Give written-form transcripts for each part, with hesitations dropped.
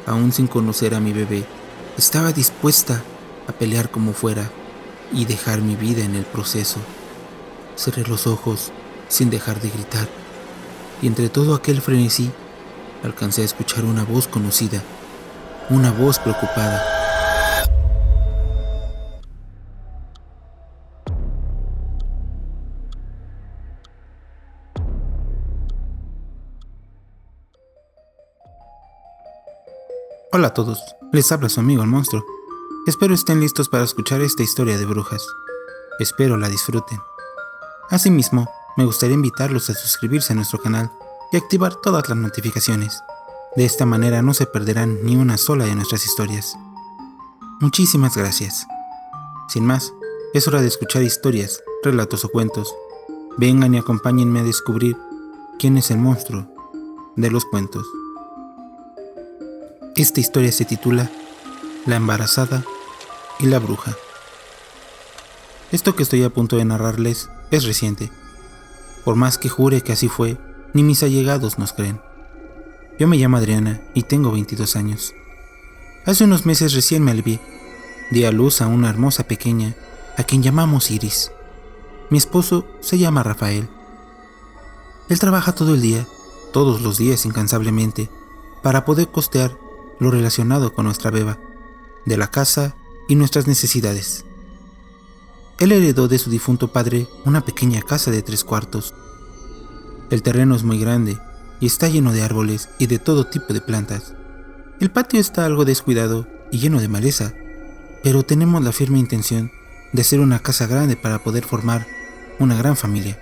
aún sin conocer a mi bebé, estaba dispuesta a pelear como fuera y dejar mi vida en el proceso. Cerré los ojos sin dejar de gritar, y entre todo aquel frenesí, alcancé a escuchar una voz conocida, una voz preocupada. Hola a todos, les habla su amigo el monstruo. Espero estén listos para escuchar esta historia de brujas. Espero la disfruten. Asimismo, me gustaría invitarlos a suscribirse a nuestro canal y activar todas las notificaciones. De esta manera no se perderán ni una sola de nuestras historias. Muchísimas gracias. Sin más, es hora de escuchar historias, relatos o cuentos. Vengan y acompáñenme a descubrir quién es el monstruo de los cuentos. Esta historia se titula La embarazada y la bruja. Esto que estoy a punto de narrarles es reciente. Por más que jure que así fue, ni mis allegados nos creen. Yo me llamo Adriana y tengo 22 años. Hace unos meses recién me alivié. Di a luz a una hermosa pequeña, a quien llamamos Iris. Mi esposo se llama Rafael. Él trabaja todo el día, todos los días incansablemente, para poder costear lo relacionado con nuestra beba, de la casa y nuestras necesidades. Él heredó de su difunto padre una pequeña casa de 3 cuartos. El terreno es muy grande y está lleno de árboles y de todo tipo de plantas. El patio está algo descuidado y lleno de maleza, pero tenemos la firme intención de hacer una casa grande para poder formar una gran familia.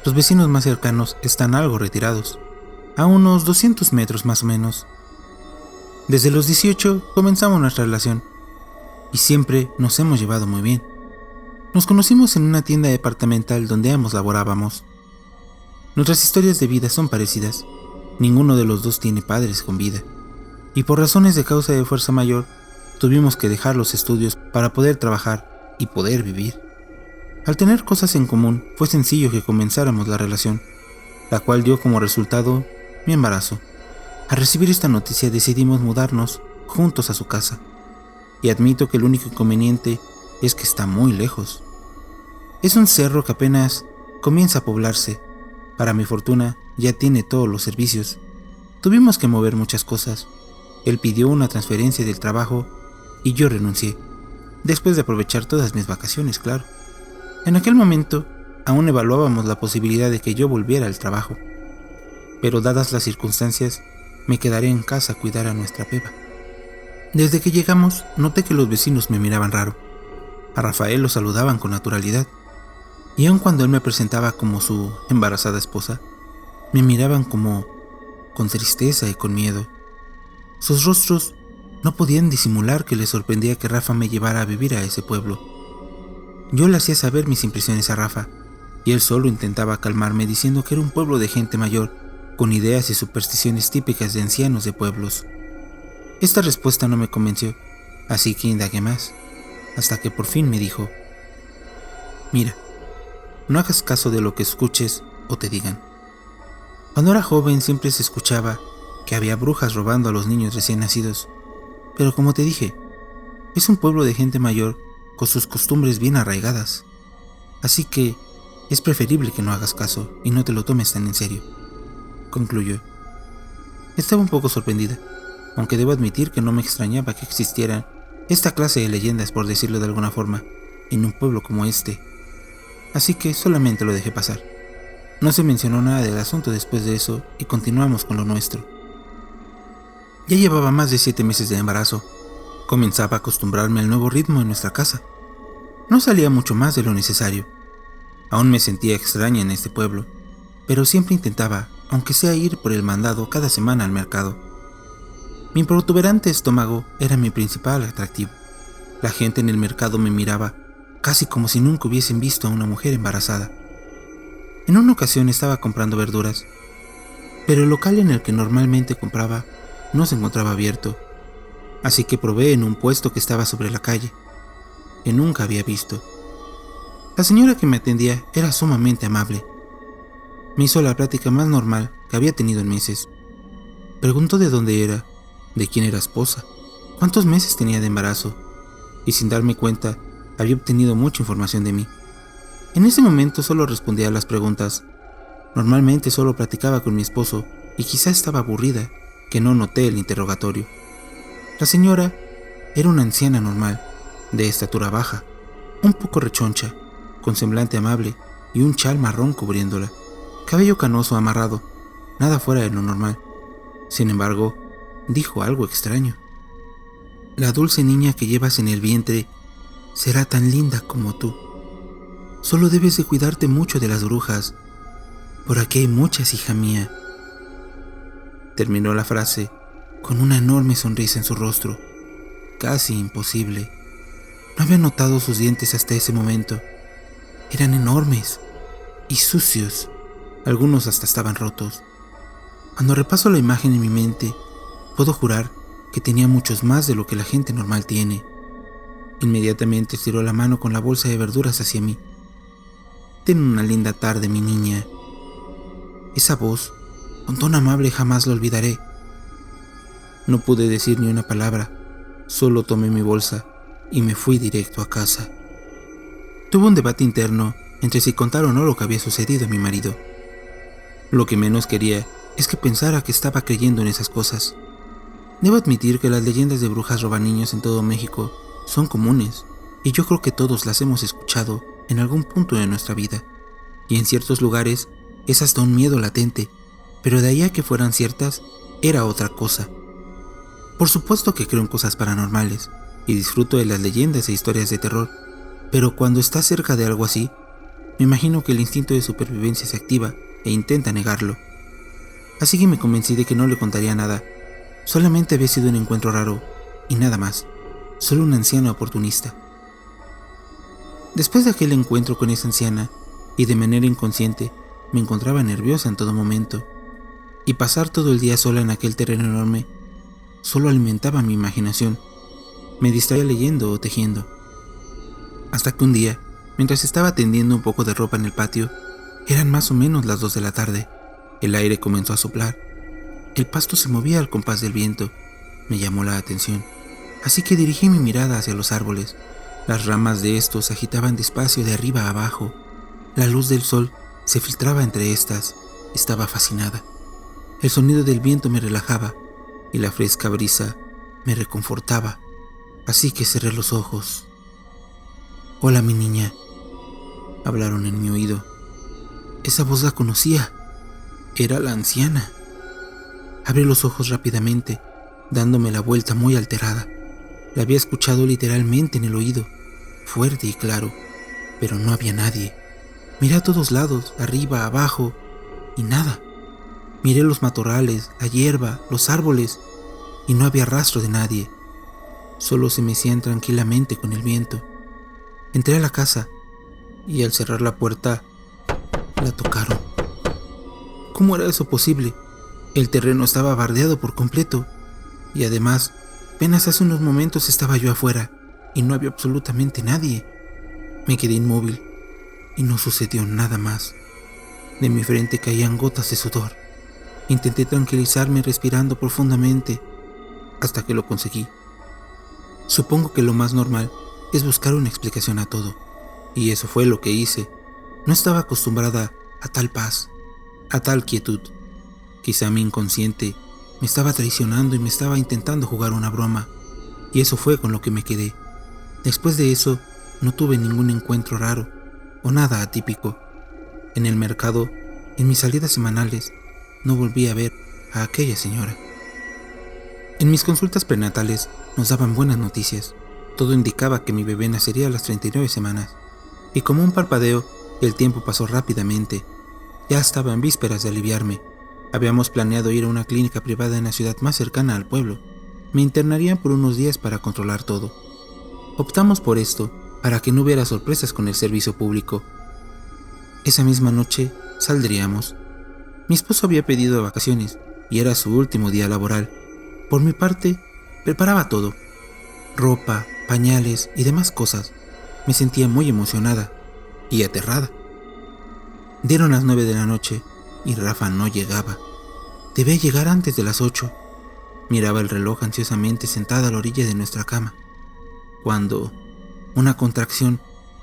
Los vecinos más cercanos están algo retirados, a unos 200 metros más o menos. Desde los 18 comenzamos nuestra relación y siempre nos hemos llevado muy bien. Nos conocimos en una tienda departamental donde ambos laborábamos. Nuestras historias de vida son parecidas. Ninguno de los dos tiene padres con vida, y por razones de causa de fuerza mayor, tuvimos que dejar los estudios para poder trabajar y poder vivir. Al tener cosas en común, fue sencillo que comenzáramos la relación, la cual dio como resultado mi embarazo. Al recibir esta noticia decidimos mudarnos juntos a su casa, y admito que el único inconveniente es que está muy lejos. Es un cerro que apenas comienza a poblarse. Para mi fortuna, ya tiene todos los servicios. Tuvimos que mover muchas cosas. Él pidió una transferencia del trabajo y yo renuncié, después de aprovechar todas mis vacaciones, claro. En aquel momento, aún evaluábamos la posibilidad de que yo volviera al trabajo, pero dadas las circunstancias, me quedaré en casa a cuidar a nuestra beba. Desde que llegamos, noté que los vecinos me miraban raro. A Rafael lo saludaban con naturalidad, y aun cuando él me presentaba como su embarazada esposa, me miraban como con tristeza y con miedo. Sus rostros no podían disimular que les sorprendía que Rafa me llevara a vivir a ese pueblo. Yo le hacía saber mis impresiones a Rafa, y él solo intentaba calmarme diciendo que era un pueblo de gente mayor, con ideas y supersticiones típicas de ancianos de pueblos. Esta respuesta no me convenció, así que indagué más, hasta que por fin me dijo: mira, no hagas caso de lo que escuches o te digan. Cuando era joven siempre se escuchaba que había brujas robando a los niños recién nacidos, pero como te dije, es un pueblo de gente mayor con sus costumbres bien arraigadas, así que es preferible que no hagas caso y no te lo tomes tan en serio, concluyó. Estaba un poco sorprendida, aunque debo admitir que no me extrañaba que existieran esta clase de leyendas, por decirlo de alguna forma, en un pueblo como este. Así que solamente lo dejé pasar. No se mencionó nada del asunto después de eso y continuamos con lo nuestro. Ya llevaba más de 7 meses de embarazo. Comenzaba a acostumbrarme al nuevo ritmo en nuestra casa. No salía mucho más de lo necesario. Aún me sentía extraña en este pueblo, pero siempre intentaba, aunque sea ir por el mandado cada semana al mercado. Mi protuberante estómago era mi principal atractivo. La gente en el mercado me miraba casi como si nunca hubiesen visto a una mujer embarazada. En una ocasión estaba comprando verduras, pero el local en el que normalmente compraba no se encontraba abierto, así que probé en un puesto que estaba sobre la calle, que nunca había visto. La señora que me atendía era sumamente amable. Me hizo la plática más normal que había tenido en meses. Preguntó de dónde era de quién era esposa, cuántos meses tenía de embarazo, y sin darme cuenta había obtenido mucha información de mí. En ese momento solo respondía a las preguntas. Normalmente solo platicaba con mi esposo y quizá estaba aburrida, que no noté el interrogatorio. La señora era una anciana normal, de estatura baja, un poco rechoncha, con semblante amable y un chal marrón cubriéndola, cabello canoso amarrado, nada fuera de lo normal. Sin embargo, dijo algo extraño. La dulce niña que llevas en el vientre será tan linda como tú. Solo debes de cuidarte mucho de las brujas. Por aquí hay muchas, hija mía. Terminó la frase con una enorme sonrisa en su rostro, casi imposible. No había notado sus dientes hasta ese momento. Eran enormes y sucios. Algunos hasta estaban rotos. Cuando repaso la imagen en mi mente, puedo jurar que tenía muchos más de lo que la gente normal tiene. Inmediatamente estiró la mano con la bolsa de verduras hacia mí. Ten una linda tarde, mi niña. Esa voz, con tono amable, jamás la olvidaré. No pude decir ni una palabra, solo tomé mi bolsa y me fui directo a casa. Tuve un debate interno entre si contar o no lo que había sucedido a mi marido. Lo que menos quería es que pensara que estaba creyendo en esas cosas. Debo admitir que las leyendas de brujas robaniños en todo México son comunes, y yo creo que todos las hemos escuchado en algún punto de nuestra vida, y en ciertos lugares es hasta un miedo latente, pero de ahí a que fueran ciertas, era otra cosa. Por supuesto que creo en cosas paranormales, y disfruto de las leyendas e historias de terror, pero cuando estás cerca de algo así, me imagino que el instinto de supervivencia se activa e intenta negarlo. Así que me convencí de que no le contaría nada. Solamente había sido un encuentro raro, y nada más, solo una anciana oportunista. Después de aquel encuentro con esa anciana, y de manera inconsciente, me encontraba nerviosa en todo momento, y pasar todo el día sola en aquel terreno enorme solo alimentaba mi imaginación. Me distraía leyendo o tejiendo. Hasta que un día, mientras estaba tendiendo un poco de ropa en el patio, eran más o menos las 2 de la tarde. El aire comenzó a soplar. El pasto se movía al compás del viento. Me llamó la atención, así que dirigí mi mirada hacia los árboles. Las ramas de estos se agitaban despacio de arriba a abajo. La luz del sol se filtraba entre estas. Estaba fascinada. El sonido del viento me relajaba y la fresca brisa me reconfortaba, así que cerré los ojos. «Hola, mi niña», hablaron en mi oído. Esa voz la conocía. Era la anciana. Abrí los ojos rápidamente, dándome la vuelta muy alterada. La había escuchado literalmente en el oído, fuerte y claro, pero no había nadie. Miré a todos lados, arriba, abajo, y nada. Miré los matorrales, la hierba, los árboles, y no había rastro de nadie. Solo se mecían tranquilamente con el viento. Entré a la casa, y al cerrar la puerta, la tocaron. ¿Cómo era eso posible? El terreno estaba bardeado por completo, y además, apenas hace unos momentos estaba yo afuera, y no había absolutamente nadie. Me quedé inmóvil, y no sucedió nada más. De mi frente caían gotas de sudor. Intenté tranquilizarme respirando profundamente, hasta que lo conseguí. Supongo que lo más normal es buscar una explicación a todo, y eso fue lo que hice. No estaba acostumbrada a tal paz, a tal quietud. Quizá mi inconsciente me estaba traicionando y me estaba intentando jugar una broma, y eso fue con lo que me quedé. Después de eso, no tuve ningún encuentro raro o nada atípico. En el mercado, en mis salidas semanales, no volví a ver a aquella señora. En mis consultas prenatales nos daban buenas noticias. Todo indicaba que mi bebé nacería a las 39 semanas, y como un parpadeo, el tiempo pasó rápidamente. Ya estaba en vísperas de aliviarme. Habíamos planeado ir a una clínica privada en la ciudad más cercana al pueblo. Me internarían por unos días para controlar todo. Optamos por esto para que no hubiera sorpresas con el servicio público. Esa misma noche saldríamos. Mi esposo había pedido vacaciones y era su último día laboral. Por mi parte, preparaba todo: ropa, pañales y demás cosas. Me sentía muy emocionada y aterrada. Dieron las 9 de la noche y Rafa no llegaba. Debía llegar antes de las 8. Miraba el reloj ansiosamente sentada a la orilla de nuestra cama, cuando una contracción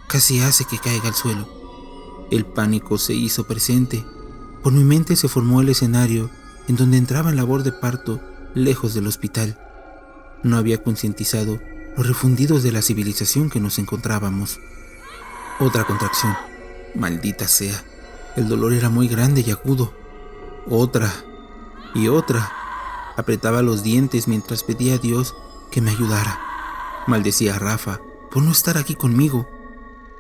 casi hace que caiga al suelo. El pánico se hizo presente. Por mi mente se formó el escenario en donde entraba en labor de parto lejos del hospital. No había concientizado los refundidos de la civilización que nos encontrábamos. Otra contracción. Maldita sea. El dolor era muy grande y agudo. Otra y otra. Apretaba los dientes mientras pedía a Dios que me ayudara. Maldecía a Rafa por no estar aquí conmigo,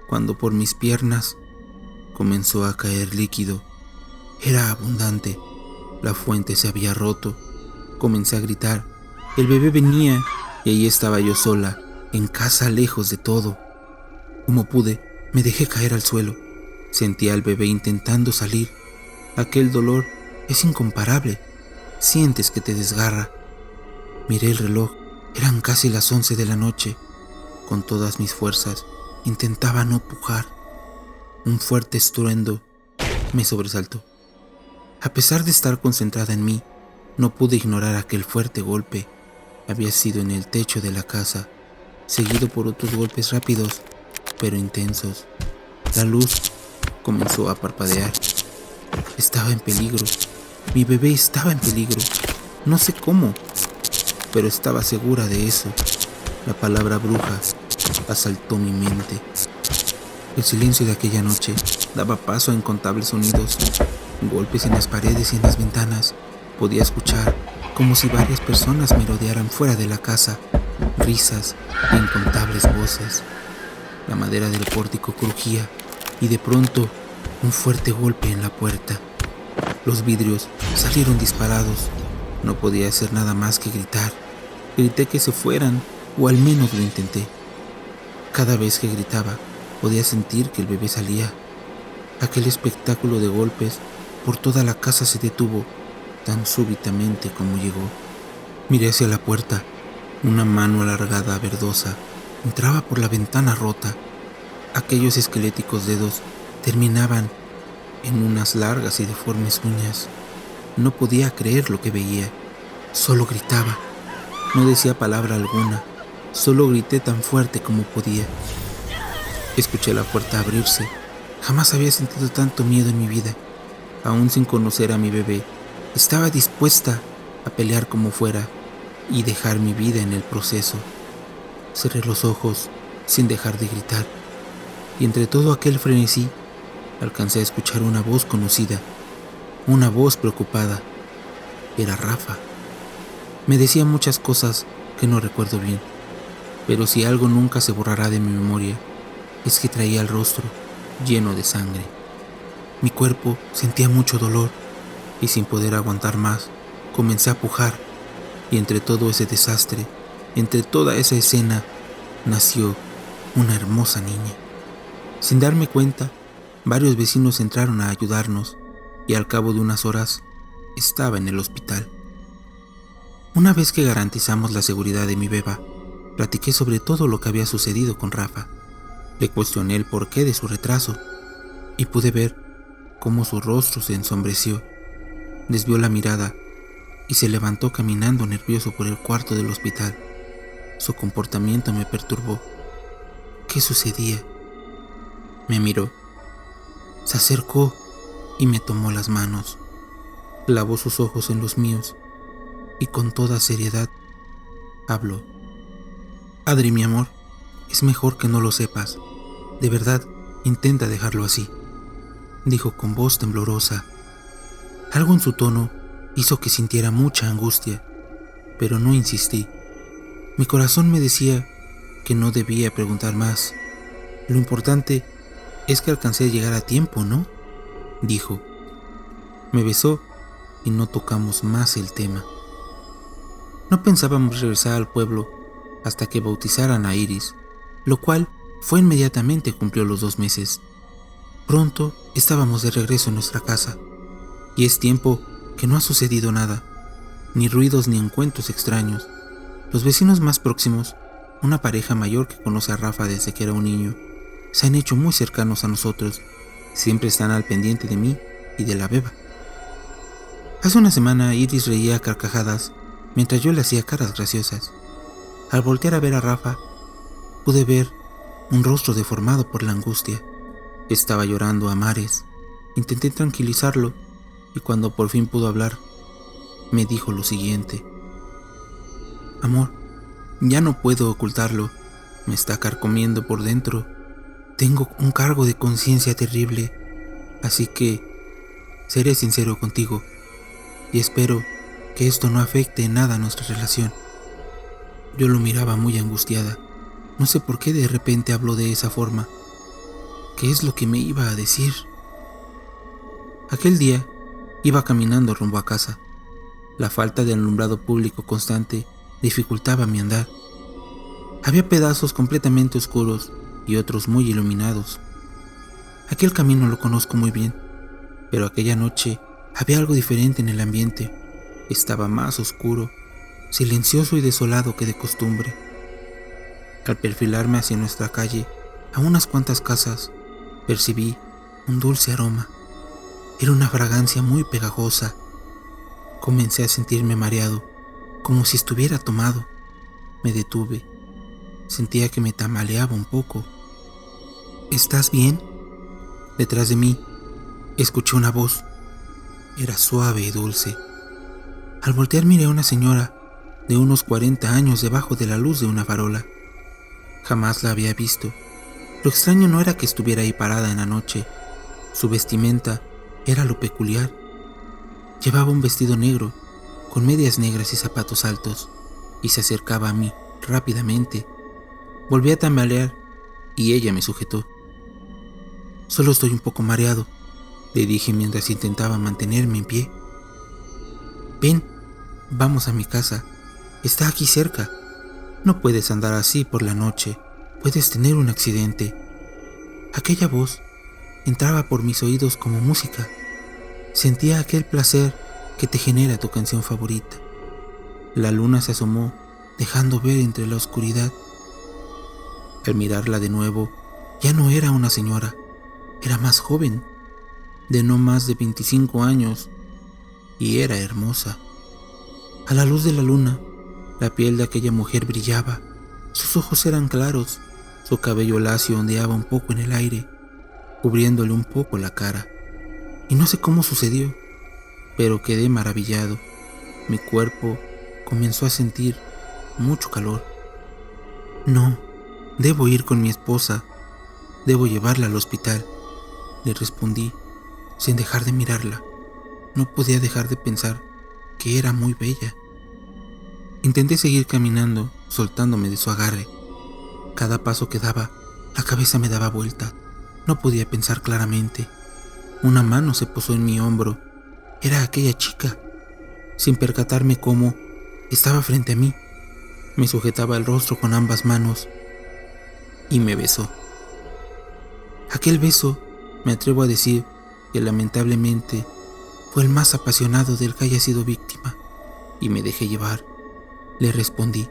cuando por mis piernas comenzó a caer líquido. Era abundante. La fuente se había roto. Comencé a gritar. El bebé venía y ahí estaba yo sola, en casa, lejos de todo. Como pude, me dejé caer al suelo. Sentía al bebé intentando salir. Aquel dolor es incomparable. Sientes que te desgarra. Miré el reloj. Eran casi las 11 de la noche. Con todas mis fuerzas, intentaba no pujar. Un fuerte estruendo me sobresaltó. A pesar de estar concentrada en mí, no pude ignorar aquel fuerte golpe. Había sido en el techo de la casa, seguido por otros golpes rápidos, pero intensos. La luz comenzó a parpadear. Estaba en peligro. Mi bebé estaba en peligro. No sé cómo, pero estaba segura de eso. La palabra bruja asaltó mi mente. El silencio de aquella noche daba paso a incontables sonidos, golpes en las paredes y en las ventanas. Podía escuchar como si varias personas me rodearan fuera de la casa, risas e incontables voces. La madera del pórtico crujía y de pronto un fuerte golpe en la puerta. Los vidrios salieron disparados. No podía hacer nada más que gritar. Grité que se fueran, o al menos lo intenté. Cada vez que gritaba, podía sentir que el bebé salía. Aquel espectáculo de golpes por toda la casa se detuvo tan súbitamente como llegó. Miré hacia la puerta. Una mano alargada, verdosa, entraba por la ventana rota. Aquellos esqueléticos dedos terminaban en unas largas y deformes uñas. No podía creer lo que veía. Solo gritaba. No decía palabra alguna. Solo grité tan fuerte como podía. Escuché la puerta abrirse. Jamás había sentido tanto miedo en mi vida. Aún sin conocer a mi bebé, estaba dispuesta a pelear como fuera y dejar mi vida en el proceso. Cerré los ojos sin dejar de gritar. Y entre todo aquel frenesí, alcancé a escuchar una voz conocida, una voz preocupada. Era Rafa. Me decía muchas cosas que no recuerdo bien, pero si algo nunca se borrará de mi memoria, es que traía el rostro lleno de sangre. Mi cuerpo sentía mucho dolor y sin poder aguantar más, comencé a pujar, y entre todo ese desastre, entre toda esa escena, nació una hermosa niña. Sin darme cuenta, varios vecinos entraron a ayudarnos y al cabo de unas horas estaba en el hospital. Una vez que garantizamos la seguridad de mi beba, platiqué sobre todo lo que había sucedido con Rafa. Le cuestioné el porqué de su retraso y pude ver cómo su rostro se ensombreció. Desvió la mirada y se levantó caminando nervioso por el cuarto del hospital. Su comportamiento me perturbó. ¿Qué sucedía? Me miró, se acercó y me tomó las manos. Clavó sus ojos en los míos y con toda seriedad habló. Adri, mi amor, es mejor que no lo sepas. De verdad, intenta dejarlo así, dijo con voz temblorosa. Algo en su tono hizo que sintiera mucha angustia, pero no insistí. Mi corazón me decía que no debía preguntar más. Lo importante es que alcancé a llegar a tiempo, ¿no?, dijo. Me besó y no tocamos más el tema. No pensábamos regresar al pueblo hasta que bautizaran a Iris, lo cual fue inmediatamente cumplió los 2 meses. Pronto estábamos de regreso en nuestra casa, y es tiempo que no ha sucedido nada, ni ruidos ni encuentros extraños. Los vecinos más próximos, una pareja mayor que conoce a Rafa desde que era un niño, se han hecho muy cercanos a nosotros. Siempre están al pendiente de mí y de la beba. Hace una semana Iris reía a carcajadas mientras yo le hacía caras graciosas. Al voltear a ver a Rafa, pude ver un rostro deformado por la angustia. Estaba llorando a mares. Intenté tranquilizarlo y cuando por fin pudo hablar, me dijo lo siguiente: Amor, ya no puedo ocultarlo. Me está carcomiendo por dentro. Tengo un cargo de conciencia terrible. Así que seré sincero contigo y espero que esto no afecte en nada nuestra relación. Yo lo miraba muy angustiada. No sé por qué de repente habló de esa forma. ¿Qué es lo que me iba a decir? Aquel día iba caminando rumbo a casa. La falta de alumbrado público constante dificultaba mi andar. Había pedazos completamente oscuros y otros muy iluminados. Aquel camino lo conozco muy bien, pero aquella noche había algo diferente en el ambiente. Estaba más oscuro, silencioso y desolado que de costumbre. Al perfilarme hacia nuestra calle, a unas cuantas casas, percibí un dulce aroma. Era una fragancia muy pegajosa. Comencé a sentirme mareado, como si estuviera tomado. Me detuve. Sentía que me tambaleaba un poco. ¿Estás bien? Detrás de mí, escuché una voz. Era suave y dulce. Al voltear miré a una señora de unos 40 años debajo de la luz de una farola. Jamás la había visto. Lo extraño no era que estuviera ahí parada en la noche. Su vestimenta era lo peculiar. Llevaba un vestido negro, con medias negras y zapatos altos, y se acercaba a mí rápidamente. Volví a tambalear y ella me sujetó. Solo estoy un poco mareado, le dije mientras intentaba mantenerme en pie. Ven, vamos a mi casa. Está aquí cerca. No puedes andar así por la noche. Puedes tener un accidente. Aquella voz entraba por mis oídos como música. Sentía aquel placer que te genera tu canción favorita. La luna se asomó, dejando ver entre la oscuridad. Al mirarla de nuevo, ya no era una señora, era más joven, de no más de 25 años, y era hermosa. A la luz de la luna, la piel de aquella mujer brillaba, sus ojos eran claros, su cabello lacio ondeaba un poco en el aire, cubriéndole un poco la cara. Y no sé cómo sucedió, pero quedé maravillado. Mi cuerpo comenzó a sentir mucho calor. No, debo ir con mi esposa, debo llevarla al hospital, le respondí, sin dejar de mirarla. No podía dejar de pensar que era muy bella. Intenté seguir caminando, soltándome de su agarre. Cada paso que daba, la cabeza me daba vuelta. No podía pensar claramente. Una mano se posó en mi hombro. Era aquella chica. Sin percatarme cómo, estaba frente a mí. Me sujetaba el rostro con ambas manos y me besó. Aquel beso, me atrevo a decir que lamentablemente fue el más apasionado del que haya sido víctima, y me dejé llevar. Le respondí.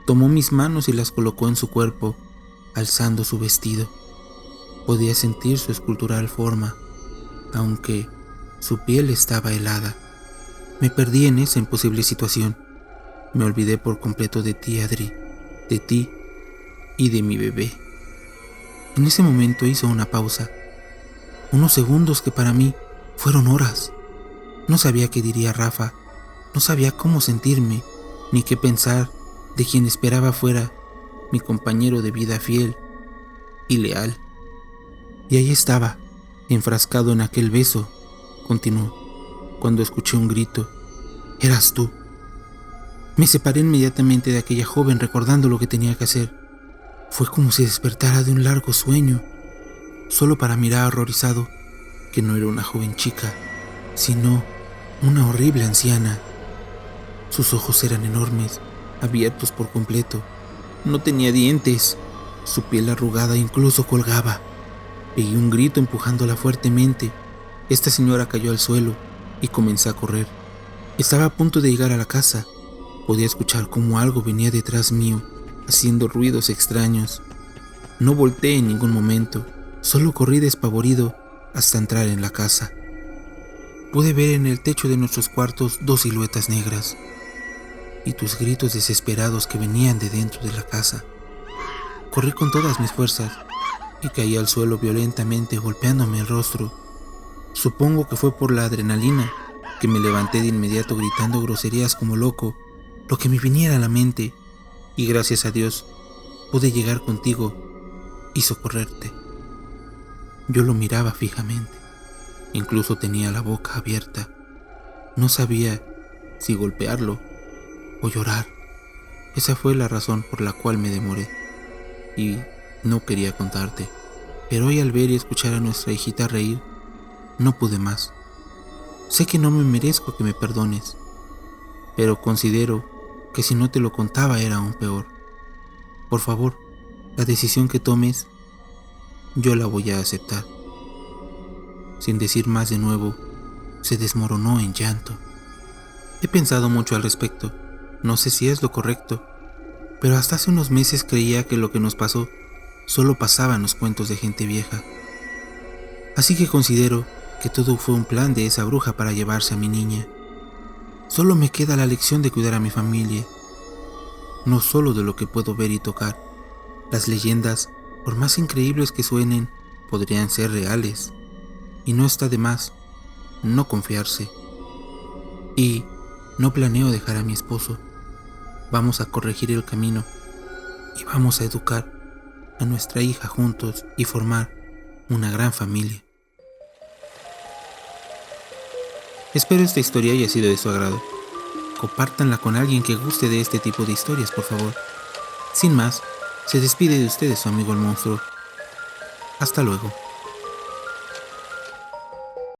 Tomó mis manos y las colocó en su cuerpo, alzando su vestido. Podía sentir su escultural forma, aunque su piel estaba helada. Me perdí en esa imposible situación. Me olvidé por completo de ti, Adri, de ti y de mi bebé. En ese momento hizo una pausa, unos segundos que para mí fueron horas. No sabía qué diría Rafa, no sabía cómo sentirme, ni qué pensar de quien esperaba fuera mi compañero de vida fiel y leal. Y ahí estaba, enfrascado en aquel beso, continuó, cuando escuché un grito. Eras tú. Me separé inmediatamente de aquella joven recordando lo que tenía que hacer. Fue como si despertara de un largo sueño, solo para mirar horrorizado que no era una joven chica, sino una horrible anciana. Sus ojos eran enormes, abiertos por completo. No tenía dientes. Su piel arrugada incluso colgaba. Pegué un grito empujándola fuertemente. Esta señora cayó al suelo y comencé a correr. Estaba a punto de llegar a la casa. Podía escuchar cómo algo venía detrás mío, haciendo ruidos extraños. No volteé en ningún momento, solo corrí despavorido hasta entrar en la casa. Pude ver en el techo de nuestros cuartos dos siluetas negras. y tus gritos desesperados que venían de dentro de la casa. Corrí con todas mis fuerzas y caí al suelo violentamente golpeándome el rostro. Supongo que fue por la adrenalina que me levanté de inmediato gritando groserías como loco, lo que me viniera a la mente, y gracias a Dios pude llegar contigo y socorrerte. Yo lo miraba fijamente, incluso tenía la boca abierta. No sabía si golpearlo o llorar. Esa fue la razón por la cual me demoré y no quería contarte, pero hoy al ver y escuchar a nuestra hijita reír, no pude más. Sé que no me merezco que me perdones, pero considero que si no te lo contaba era aún peor. Por favor, la decisión que tomes, yo la voy a aceptar. Sin decir más de nuevo, se desmoronó en llanto. He pensado mucho al respecto, no sé si es lo correcto, pero hasta hace unos meses creía que lo que nos pasó solo pasaba en los cuentos de gente vieja. Así que considero que todo fue un plan de esa bruja para llevarse a mi niña. Solo me queda la lección de cuidar a mi familia, no solo de lo que puedo ver y tocar. Las leyendas, por más increíbles que suenen, podrían ser reales, y no está de más no confiarse. Y no planeo dejar a mi esposo. Vamos a corregir el camino y vamos a educar a nuestra hija juntos y formar una gran familia. Espero esta historia haya sido de su agrado. Compártanla con alguien que guste de este tipo de historias, por favor. Sin más, se despide de ustedes su amigo el monstruo. Hasta luego.